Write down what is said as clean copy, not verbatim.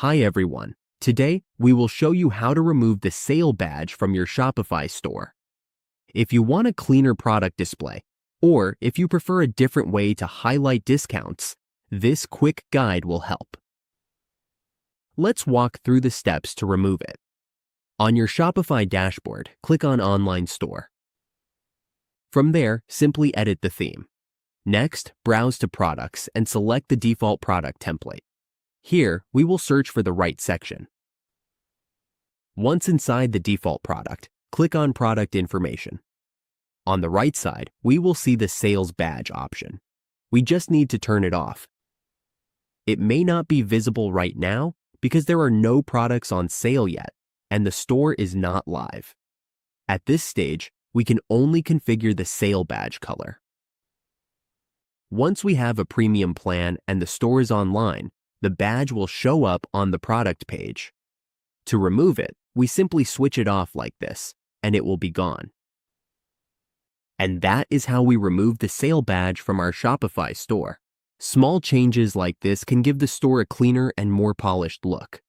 Hi everyone. Today, we will show you how to remove the sale badge from your Shopify store. If you want a cleaner product display, or if you prefer a different way to highlight discounts, this quick guide will help. Let's walk through the steps to remove it. On your Shopify dashboard, click on Online Store. From there, simply edit the theme. Next, browse to Products and select the default product template. Here, we will search for the right section. Once inside the default product, click on Product Information. On the right side, we will see the Sales Badge option. We just need to turn it off. It may not be visible right now because there are no products on sale yet, and the store is not live. At this stage, we can only configure the sale badge color. Once we have a premium plan and the store is online, the badge will show up on the product page. To remove it, we simply switch it off like this, and it will be gone. And that is how we remove the sale badge from our Shopify store. Small changes like this can give the store a cleaner and more polished look.